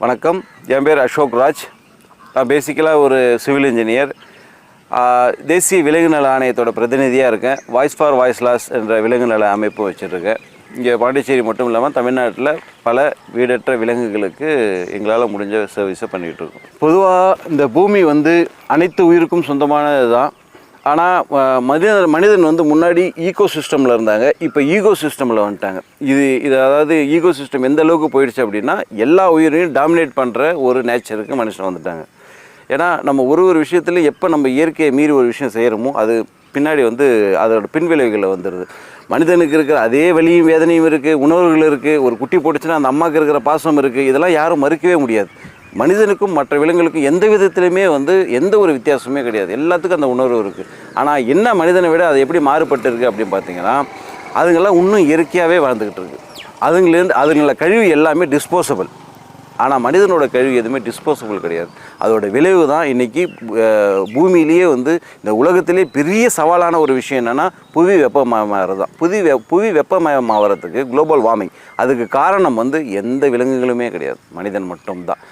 வணக்கம், என் பேர் அசோக் ராஜ். நான் பேசிக்கலாக ஒரு சிவில் இன்ஜினியர். தேசிய விலங்கு நல ஆணையத்தோட பிரதிநிதியாக இருக்கேன். வாய்ஸ் ஃபார் வாய்ஸ்லாஸ் என்ற விலங்கு நல அமைப்பு வச்சுருக்கேன். இங்கே பாண்டிச்சேரி மட்டும் இல்லாமல் தமிழ்நாட்டில் பல வீடற்ற விலங்குகளுக்கு எங்களால் முடிஞ்ச சர்வீஸை பண்ணிகிட்டு இருக்கோம். பொதுவாக இந்த பூமி அனைத்து உயிருக்கும் சொந்தமானது தான். ஆனால் மனிதன் முன்னாடி ஈகோ சிஸ்டமில் இருந்தாங்க, இப்போ ஈகோ சிஸ்டமில் வந்துட்டாங்க. இது அதாவது ஈகோ சிஸ்டம் எந்த அளவுக்கு போயிடுச்சு அப்படின்னா எல்லா உயிரையும் டாமினேட் பண்ணுற ஒரு நேச்சருக்கு மனுஷன் வந்துட்டாங்க. ஏன்னா நம்ம ஒரு விஷயத்தில் எப்போ நம்ம இயற்கையை மீறி ஒரு விஷயம் செய்கிறோமோ அது பின்னாடி அதோட பின்விளைவுகளை வந்துடுது. மனிதனுக்கு இருக்கிற அதே வலியும் வேதனையும் இருக்குது, உணர்வுகள் இருக்குது. ஒரு குட்டி போட்டுச்சுன்னா அந்த அம்மாவுக்கு இருக்கிற பாசம் இருக்குது. இதெல்லாம் யாரும் மறுக்கவே முடியாது. மனிதனுக்கும் மற்ற விலங்குகளுக்கும் எந்த விதத்துலையுமே எந்த ஒரு வித்தியாசமே கிடையாது. எல்லாத்துக்கும் அந்த உணர்வு இருக்குது. ஆனால் என்ன மனிதனை விட அது எப்படி மாறுபட்டு இருக்குது அப்படின்னு பார்த்தீங்கன்னா, அதுங்கெல்லாம் இன்னும் இயற்கையாகவே வாழ்ந்துக்கிட்டு இருக்குது. அதுங்களோட கழிவு எல்லாமே டிஸ்போசபிள். ஆனால் மனிதனோட கழிவு எதுவுமே டிஸ்போசபிள் கிடையாது. அதோட விளைவு தான் இன்றைக்கி பூமியிலேயே இந்த உலகத்திலே பெரிய சவாலான ஒரு விஷயம் என்னென்னா புவி வெப்பமயமாகிறது தான். புவி வெப்பமயமாகிறதுக்கு குளோபல் வார்மிங், அதுக்கு காரணம் எந்த விலங்குகளுமே கிடையாது, மனிதன் மட்டும்தான்.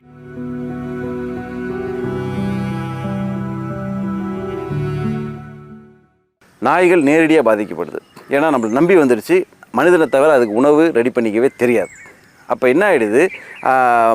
நாய்கள் நேரடியாக பாதிக்கப்படுது. ஏன்னா நம்மளை நம்பி வந்துடுச்சு. மனிதனை தவிர அதுக்கு உணவு ரெடி பண்ணிக்கவே தெரியாது. அப்போ என்ன ஆகிடுது,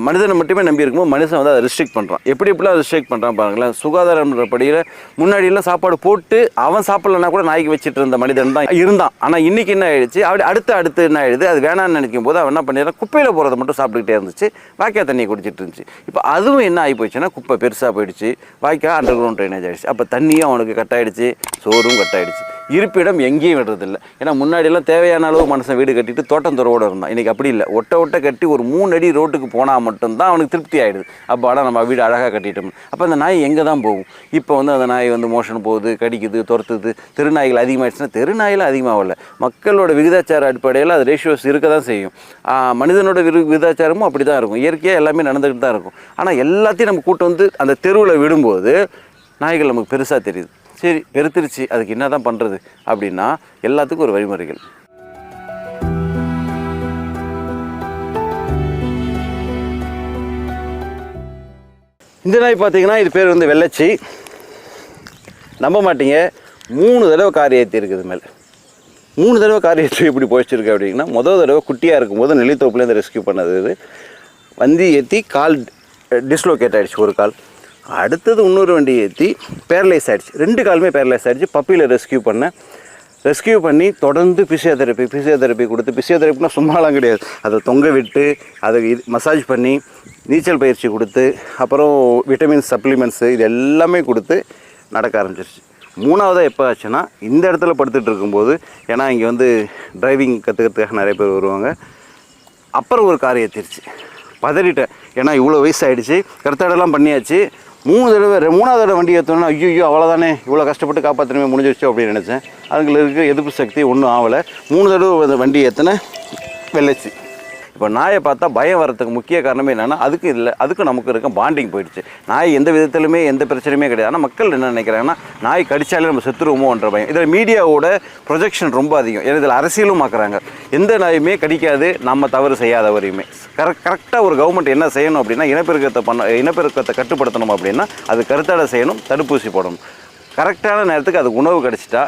மனிதனை மட்டுமே நம்பி இருக்கும்போது மனுஷன் அதை ரெஸ்ட்ரிக்ட் பண்ணுறான். எப்படிலாம் ரெஸ்ட்ரிக்ட் பண்ணுறான் பாருங்களேன். சுகாதாரன்ற படியில் முன்னாடியெல்லாம் சாப்பாடு போட்டு அவன் சாப்பிட்லன்னா கூட நாய்க்கு வச்சுட்டு இருந்த மனிதன் தான் இருந்தான். ஆனால் இன்றைக்கி என்ன ஆகிடுச்சு, அடுத்து என்ன ஆகிடுது, அது வேணான்னு நினைக்கும் போது அவன் என்ன பண்ணிடுறான், குப்பையில் போகிறத மட்டும் சாப்பிட்டுக்கிட்டே இருந்துச்சு, வாய்க்கால் தண்ணியை குடிச்சிட்டு இருந்துச்சு. இப்போ அதுவும் என்ன ஆகி போயிடுச்சுன்னா, குப்பை பெருசாக போயிடுச்சு, வாய்க்கால் அண்டர் கிரவுண்ட் ட்ரைனேஜ் ஆகிடுச்சு. அப்போ தண்ணியும் அவனுக்கு கட்டாயிடுச்சு, சோறும் கட்டாயிடுச்சு. இருப்பிடம் எங்கேயும் விடுறதில்லை. ஏன்னா முன்னாடியெல்லாம் தேவையான அளவு மனுஷன் வீடு கட்டிட்டு தோட்டம் துறவோடு இருந்தான். இன்றைக்கி அப்படி இல்லை. ஒட்ட கட்டி ஒரு 3 அடி ரோட்டுக்கு போனால் மட்டும்தான் அவனுக்கு திருப்தி ஆகிடுது. அப்போ ஆனால் நம்ம வீடு அழகாக கட்டிட்டோம். அப்போ அந்த நாய் எங்கே தான் போகும்? இப்போ அந்த நாய் மோஷன் போகுது, கடிக்குது, துரத்துது. தெருநாய்கள் அதிகமாகிடுச்சுன்னா தெருநாயில் அதிகமாகல. மக்களோட விகிதாச்சார அடிப்படையில் அது ரேஷியோஸ் இருக்க தான் செய்யும். மனிதனோட விகிதாச்சாரமும் அப்படி தான் இருக்கும். இயற்கையாக எல்லாமே நடந்துக்கிட்டு தான் இருக்கும். ஆனால் எல்லாத்தையும் நம்ம கூட்டு அந்த தெருவில் விடும்போது நாய்கள் நமக்கு பெருசாக தெரியுது. சரி, பெருத்திருச்சு, அதுக்கு என்ன தான் பண்ணுறது அப்படின்னா எல்லாத்துக்கும் ஒரு வழிமுறைகள். இந்த நாய் பார்த்தீங்கன்னா இது பேர் வெள்ளச்சி. நம்ப மாட்டீங்க, 3 தடவை கார் ஏற்றி இருக்குது. மேலே 3 தடவை கார் ஏற்றி எப்படி போயிச்சிருக்கு அப்படின்னா, முதல் தடவை குட்டியாக இருக்கும்போது நெல்லித்தோப்புலேருந்து ரெஸ்கியூ பண்ணது. இது வண்டி ஏற்றி கால் டிஸ்லோகேட் ஆகிடுச்சு, ஒரு கால். அடுத்தது இன்னொரு வண்டி ஏற்றி பேரலைஸ் ஆகிடுச்சு, 2 காலுமே பேரலைஸ் ஆகிடுச்சு. பப்பியில் ரெஸ்கியூ பண்ணி தொடர்ந்து பிசியோதெரப்பி கொடுத்து, பிசியோதெரப்பினா சும்மாலாம் கிடையாது, அதை தொங்க விட்டு அதை மசாஜ் பண்ணி நீச்சல் பயிற்சி கொடுத்து அப்புறம் விட்டமின்ஸ் சப்ளிமெண்ட்ஸு இது எல்லாமே கொடுத்து நடக்க ஆரம்பிச்சிருச்சு. 3வதாக எப்போ ஆச்சுன்னா, இந்த இடத்துல படுத்துட்டு இருக்கும்போது, ஏன்னா இங்கே டிரைவிங் கற்றுக்கிறதுக்காக நிறைய பேர் வருவாங்க. அப்புறம் ஒரு கார் ஏற்றிருச்சு. பதறிட்டேன், ஏன்னா இவ்வளோ வயசு ஆகிடுச்சு, கருத்தாடெல்லாம் பண்ணியாச்சு. 3வது தடவை வண்டி ஏற்றோன்னா ஐயோ அவ்வளோதானே, இவ்வளோ கஷ்டப்பட்டு காப்பாற்றணுமே, முடிஞ்சிருச்சோ அப்படின்னு நினச்சேன். அதுங்களுக்கு எதிர்ப்பு சக்தி ஒன்றும் ஆகலை. 3 தடவை வண்டி ஏற்றின வெள்ளச்சி. இப்போ நாயை பார்த்தா பயம் வரதுக்கு முக்கிய காரணமே என்னென்னா, அதுக்கும் நமக்கு இருக்க பாண்டிங் போயிடுச்சு. நாய் எந்த விதத்துலையுமே எந்த பிரச்சனையுமே கிடையாது. ஆனால் மக்கள் என்ன நினைக்கிறாங்கன்னா, நாய் கடித்தாலே நம்ம செத்துருவோமோன்ற பயம். இதில் மீடியாவோட ப்ரொஜெக்ஷன் ரொம்ப அதிகம். ஏன்னா இதில் அரசியலும் ஆக்குறாங்க. எந்த நாயுமே கடிக்காது, நம்ம தவறு செய்யாதவரையுமே. கரெக்டாக ஒரு கவர்மெண்ட் என்ன செய்யணும் அப்படின்னா, இனப்பெருக்கத்தை கட்டுப்படுத்தணும் அப்படின்னா அது கருத்தாடை செய்யணும், தடுப்பூசி போடணும். கரெக்டான நேரத்துக்கு அதுக்கு உணவு கிடச்சிட்டா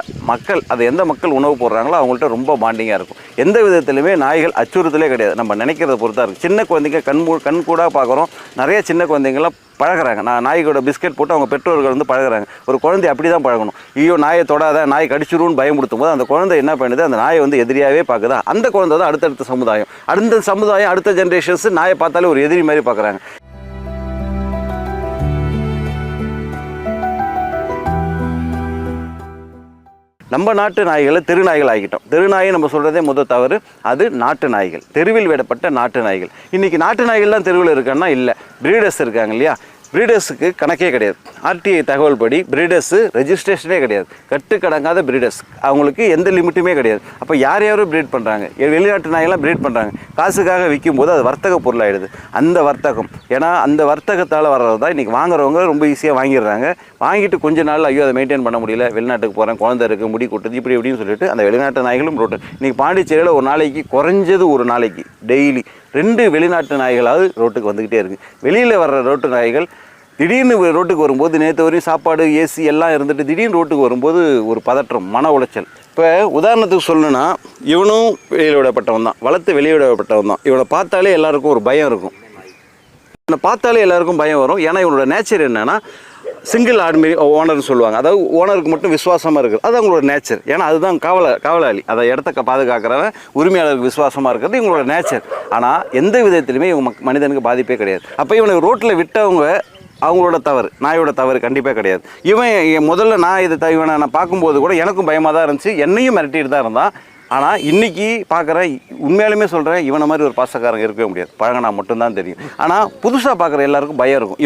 எந்த மக்கள் உணவு போடுறாங்களோ அவங்கள்ட்ட ரொம்ப பாண்டிங்காக இருக்கும். எந்த விதத்துலையுமே நாய்கள் அச்சுறுத்தலே கிடையாது. நம்ம நினைக்கிறத பொறுத்தா இருக்குது. சின்ன குழந்தைங்க கண் கூட பார்க்குறோம், நிறைய சின்ன குழந்தைங்களாம் பழகிறாங்க. நாய்களோட பிஸ்கெட் போட்டு அவங்க பெற்றோர்கள் பழகிறாங்க. ஒரு குழந்தை அப்படி தான் பழகணும். ஐயோ நாயை தொடாத, நாய் கடிச்சிருன்னு பயமுடுத்தும் போது அந்த குழந்தை என்ன பண்ணுது, அந்த நாயை எதிரியாகவே பார்க்குதா. அந்த குழந்தை தான் அடுத்த சமுதாயம், அடுத்த ஜென்ரேஷன்ஸ் நாயை பார்த்தாலே ஒரு எதிரி மாதிரி பார்க்குறாங்க. நம்ம நாட்டு நாய்களை தெருநாய்கள் ஆகிட்டோம். தெருநாயை நம்ம சொல்கிறதே முதல் தவறு. அது நாட்டு நாய்கள், தெருவில் விடப்பட்ட நாட்டு நாய்கள். இன்றைக்கி நாட்டு நாய்கள்லாம் தெருவில் இருக்கான்னா இல்லை, பிரீடர்ஸ் இருக்காங்க இல்லையா, பிரீடர்ஸுக்கு கணக்கே கிடையாது. ஆர்டிஐ தகவல் படி பிரீடர்ஸு ரெஜிஸ்ட்ரேஷனே கிடையாது. கட்டுக்கடங்காத பிரீடர்ஸ், அவங்களுக்கு எந்த லிமிட்டுமே கிடையாது. அப்போ யாரும் ப்ரீட் பண்ணுறாங்க, வெளிநாட்டு நாயெல்லாம் ப்ரீட் பண்ணுறாங்க. காசுக்காக விற்கும்போது அது வர்த்தக பொருளாகிடுது. அந்த வர்த்தகம், ஏன்னா அந்த வர்த்தகத்தால் வர்றது தான் இன்றைக்கி வாங்குறவங்க ரொம்ப ஈஸியாக வாங்கிடுறாங்க. வாங்கிட்டு கொஞ்ச நாள் ஐயோ அதை மெயின்டைன் பண்ண முடியல, வெளிநாட்டுக்கு போகிறேன், குழந்தை இருக்குது, முடி கொட்டுது, இப்படி இப்படின்னு சொல்லிட்டு அந்த வெளிநாட்டு நாய்களும் ரோட்டு. இன்றைக்கி பாண்டிச்சேரியில் ஒரு நாளைக்கு குறைஞ்சது ஒரு நாளைக்கு டெய்லி 2 வெளிநாட்டு நாய்களாவது ரோட்டுக்கு வந்துக்கிட்டே இருக்குது. வெளியில் வர்ற ரோட்டு நாய்கள் திடீர்னு ரோட்டுக்கு வரும்போது நேற்று வரையும் சாப்பாடு ஏசி எல்லாம் இருந்துட்டு திடீர்னு ரோட்டுக்கு வரும்போது ஒரு பதற்றம், மன உளைச்சல். இப்போ உதாரணத்துக்கு சொல்லணுன்னா, இவனும் வெளியே விடப்பட்டவன் தான், வளர்த்து வெளியே விடப்பட்டவன் தான். இவனை பார்த்தாலே எல்லாருக்கும் ஒரு பயம் இருக்கும். இவனை பார்த்தாலே எல்லாருக்கும் பயம் வரும். ஏன்னா இவனோட நேச்சர் என்னென்னா சிங்கிள் ஆர்மி ஓனர்னு சொல்லுவாங்க. அதாவது ஓனருக்கு மட்டும் விசுவாசமாக இருக்குது. அது அவங்களோட நேச்சர். ஏன்னா அதுதான் காவலாளி, அதை இடத்த பாதுகாக்கிறவன், உரிமையாளருக்கு விசுவாசமாக இருக்கிறது இவங்களோட நேச்சர். ஆனால் எந்த விதத்துலையுமே இவங்க மனிதனுக்கு பாதிப்பே கிடையாது. அப்போ இவனுக்கு ரோட்டில் விட்டவங்க அவங்களோட தவறு, நாயோட தவறு கண்டிப்பாக கிடையாது. இவன் முதல்ல இவனை நான் பார்க்கும்போது கூட எனக்கும் பயமாக தான் இருந்துச்சு, என்னையும் மிரட்டிட்டு தான் இருந்தான். ஆனால் இன்றைக்கி பார்க்குறேன், உண்மையாலுமே சொல்கிறேன், இவனை மாதிரி ஒரு பாசக்காரங்க இருக்கவே முடியாது. பழகினா மட்டும்தான் தெரியும். ஆனால் புதுசாக பார்க்குற எல்லாருக்கும் பயம் இருக்கும்.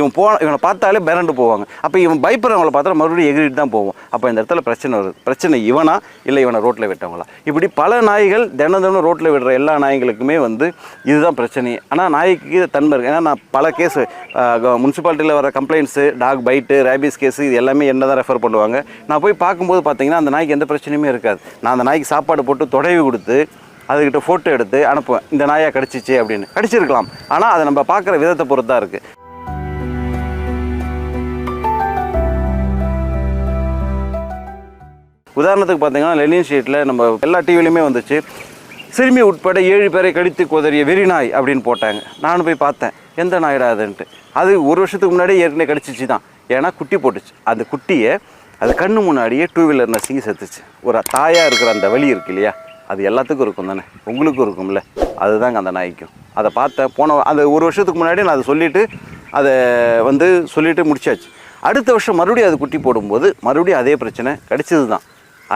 இவனை பார்த்தாலே மிரண்டு போவாங்க. அப்போ இவன் பயப்படுறவங்கள பார்த்தா மறுபடியும் எகிரிட்டு தான் போவோம். அப்போ இந்த இடத்துல பிரச்சனை வருது. பிரச்சனை இவனா இல்லை இவனை ரோட்டில் விட்டவங்களா? இப்படி பல நாய்கள் தினம் ரோட்டில் விடுற எல்லா நாய்களுக்குமே இதுதான் பிரச்சனை. ஆனால் நாய்க்கு தன்மை இருக்குது. ஏன்னா நான் பல கேஸு முனிசிபாலிட்டியில் வர complaints, dog bite, rabies case, இது எல்லாமே என்ன தான் ரெஃபர் பண்ணுவாங்க. நான் போய் பார்க்கும்போது பார்த்தீங்கன்னா அந்த நாய்க்கு எந்த பிரச்சனையுமே இருக்காது. நான் அந்த நாய்க்கு சாப்பாடு போட்டு தொடவி கொடுத்து அதுக்கிட்ட ஃபோட்டோ எடுத்து அனுப்புவேன், இந்த நாயை கடிச்சிச்சு அப்படின்னு. கடிச்சிருக்கலாம், ஆனால் அதை நம்ம பார்க்குற விதத்தை பொறுத்து தான் இருக்குது. உதாரணத்துக்கு பார்த்தீங்கன்னா லெனின் ஸ்ட்ரீட்டில் நம்ம எல்லா டிவிலையுமே வந்துச்சு, சிறுமி உட்பட 7 பேரை கடித்து கொதறிய வெறி நாய் அப்படின்னு போட்டாங்க. நானும் போய் பார்த்தேன், எந்த நாயிடா அதுன்ட்டு. அது 1 வருஷத்துக்கு முன்னாடியே ஏற்கனவே கடிச்சிச்சு தான். ஏன்னா குட்டி போட்டுச்சு. அந்த குட்டியை அது கண்ணு முன்னாடியே 2 வீலர் நசுங்கி செத்துச்சு. ஒரு தாயாக இருக்கிற அந்த வலி இருக்கு இல்லையா, அது எல்லாத்துக்கும் இருக்கும் தானே, உங்களுக்கும் இருக்கும்ல. அதுதாங்க அந்த நாய்க்கும். அதை பார்த்தேன். அந்த 1 வருஷத்துக்கு முன்னாடி நான் அதை சொல்லிவிட்டு முடிச்சாச்சு. அடுத்த வருஷம் மறுபடியும் அது குட்டி போடும்போது மறுபடியும் அதே பிரச்சனை, கடிச்சது தான்.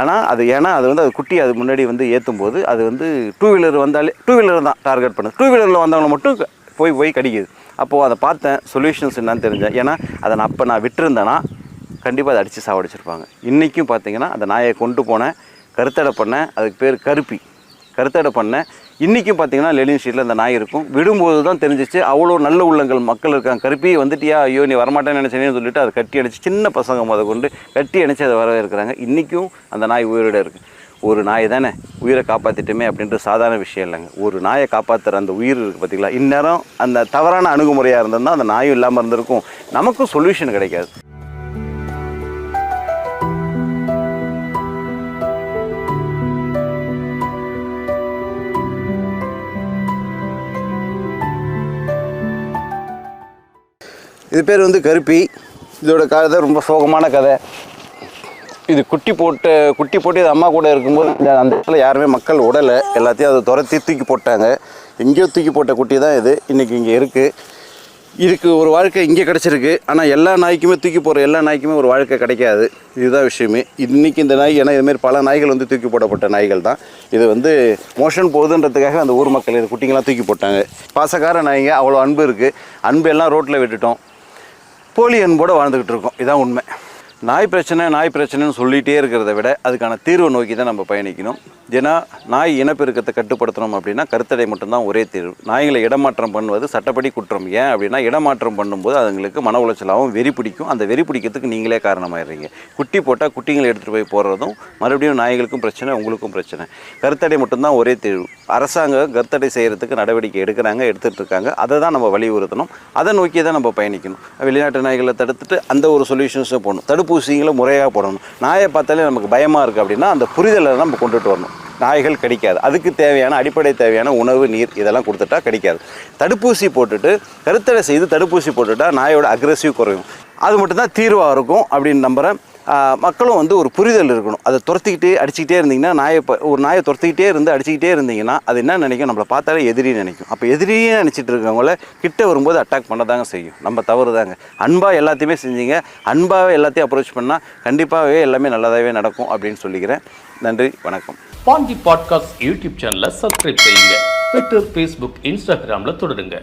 ஆனால் அது குட்டி அது முன்னாடி ஏற்றும் போது அது 2 வீலர் வந்தாலே 2 வீலர் தான் டார்கெட் பண்ணுது. 2 வீலரில் வந்தவங்களை மட்டும் போய் கடிக்குது. அப்போது அதை பார்த்தேன், சொல்யூஷன்ஸ் என்னன்னு தெரிஞ்சேன். ஏன்னா அதை நான் விட்டுருந்தேன்னா கண்டிப்பாக அதை அடித்து சாவடிச்சிருப்பாங்க. இன்றைக்கும் பார்த்தீங்கன்னா அந்த நாயை கொண்டு போனேன், கருத்தடை பண்ணேன். அதுக்கு பேர் கருத்தடை பண்ணேன். இன்றைக்கும் பார்த்தீங்கன்னா லெனின் ஸ்ட்ரீட்டில் அந்த நாய் இருக்கும். விடும்போது தான் தெரிஞ்சிச்சு அவ்வளோ நல்ல உள்ளங்கள் மக்கள் இருக்காங்க. கருப்பி வந்துட்டியா, ஐயோ நீ வரமாட்டேன்னு நினச்சேன்னு சொல்லிட்டு அதை கட்டி அணைச்சி, சின்ன பசங்க கொண்டு கட்டி அணைச்சி அதை வரவேற்கிறாங்க. இன்றைக்கும் அந்த நாய் உயிரோடு இருக்குது. ஒரு நாய் தானே, உயிரை காப்பாற்றிட்டுமே அப்படின்ற சாதாரண விஷயம் இல்லைங்க. ஒரு நாயை காப்பாற்றுற அந்த உயிர் இருக்குது பார்த்திங்களா. இந்நேரம் அந்த தவறான அணுகுமுறையாக இருந்ததுன்னா அந்த நாயும் இல்லாமல் இருந்திருக்கும், நமக்கும் சொல்யூஷன் கிடைக்காது. இது பேர் கருப்பி. இதோட கதை ரொம்ப சோகமான கதை. இது குட்டி போட்டு இது அம்மா கூட இருக்கும்போது அந்த இடத்துல யாருமே மக்கள் உடலை, எல்லாத்தையும் அதை துரத்தி தூக்கி போட்டாங்க. எங்கேயோ தூக்கி போட்ட குட்டி தான் இது. இன்றைக்கி இங்கே இருக்குது. இதுக்கு ஒரு வாழ்க்கை இங்கே கிடச்சிருக்கு. ஆனால் எல்லா நாய்க்குமே தூக்கி போகிற எல்லா நாய்க்குமே ஒரு வாழ்க்கை கிடைக்காது. இதுதான் விஷயமே. இன்றைக்கி இந்த நாய், ஏன்னா இதுமாரி பல நாய்கள் தூக்கி போடப்பட்ட நாய்கள் தான். இது மோஷன் போகுதுன்றதுக்காக அந்த ஊர் மக்கள் இது குட்டிங்கெல்லாம் தூக்கி போட்டாங்க. பாசக்கார நாய்ங்க, அவ்வளோ அன்பு இருக்குது. அன்பு எல்லாம் ரோட்டில் விட்டுட்டோம், போலி அன்போடு வாழ்ந்துக்கிட்டு இருக்கோம். இதுதான் உண்மை. நாய் பிரச்சனைன்னு சொல்லிகிட்டே இருக்கிறத விட அதுக்கான தீர்வை நோக்கி தான் நம்ம பயணிக்கணும். ஏன்னா நாய் இனப்பெருக்கத்தை கட்டுப்படுத்தணும் அப்படின்னா கருத்தடை மட்டும்தான் ஒரே தீர்வு. நாய்களை இடமாற்றம் பண்ணுவது சட்டப்படி குற்றம். ஏன் அப்படின்னா இடமாற்றம் பண்ணும்போது அதுங்களுக்கு மன உளைச்சலாகவும் வெறி பிடிக்கும். அந்த வெறி பிடிக்கிறதுக்கு நீங்களே காரணமாயிடுறீங்க. குட்டி போட்டால் குட்டிங்களை எடுத்துகிட்டு போய் போடுறதும் மறுபடியும் நாய்களுக்கும் பிரச்சனை, உங்களுக்கும் பிரச்சனை. கருத்தடை மட்டும்தான் ஒரே தீர்வு. அரசாங்கம் கருத்தடை செய்கிறதுக்கு நடவடிக்கை எடுத்துகிட்டு இருக்காங்க. அதை தான் நம்ம வலியுறுத்தணும். அதை நோக்கி தான் நம்ம பயணிக்கணும். வெளிநாட்டு நாய்களை தடுத்துட்டு அந்த ஒரு சொல்யூஷன்ஸும் போடணும். தடுப்பூசிகளை முறையாக போடணும். நாயை பார்த்தாலே நமக்கு பயமாக இருக்குது அப்படின்னா அந்த புரிதலை நம்ம கொண்டுட்டு வரணும். நாய்கள் கடிக்காது. அதுக்கு தேவையான அடிப்படை தேவையான உணவு, நீர் இதெல்லாம் கொடுத்துட்டா கடிக்காது. தடுப்பூசி போட்டுட்டு கருத்தடை செய்து தடுப்பூசி போட்டுட்டா நாயோட அக்ரெசிவ் குறையும். அது மட்டும்தான் தீர்வாக இருக்கும் அப்படின்னு நம்புகிறேன். மக்களும் ஒரு புரிதல் இருக்கணும். அதை துரத்திக்கிட்டே அடிச்சுக்கிட்டே இருந்தீங்கன்னா ஒரு நாயை துரத்திக்கிட்டே இருந்து அடிச்சுக்கிட்டே இருந்தீங்கன்னா அது என்ன நினைக்கும், நம்மளை பார்த்தாலே எதிரி நினைக்கும். அப்போ எதிரியே நினச்சிட்டு இருக்கவங்கள கிட்ட வரும்போது அட்டாக் பண்ண தாங்க செய்யும். நம்ம தவறு தாங்க. அன்பாக எல்லாத்தையுமே செஞ்சீங்க, அன்பாகவே எல்லாத்தையும் அப்ரோச் பண்ணால் கண்டிப்பாகவே எல்லாமே நல்லதாகவே நடக்கும் அப்படின்னு சொல்லிக்கிறேன். நன்றி, வணக்கம். பாண்டி பாட்காஸ்ட் யூடியூப் சேனலை சப்ஸ்கிரைப் செய்யுங்க. ட்விட்டர், ஃபேஸ்புக், இன்ஸ்டாகிராமில் தொடருங்க.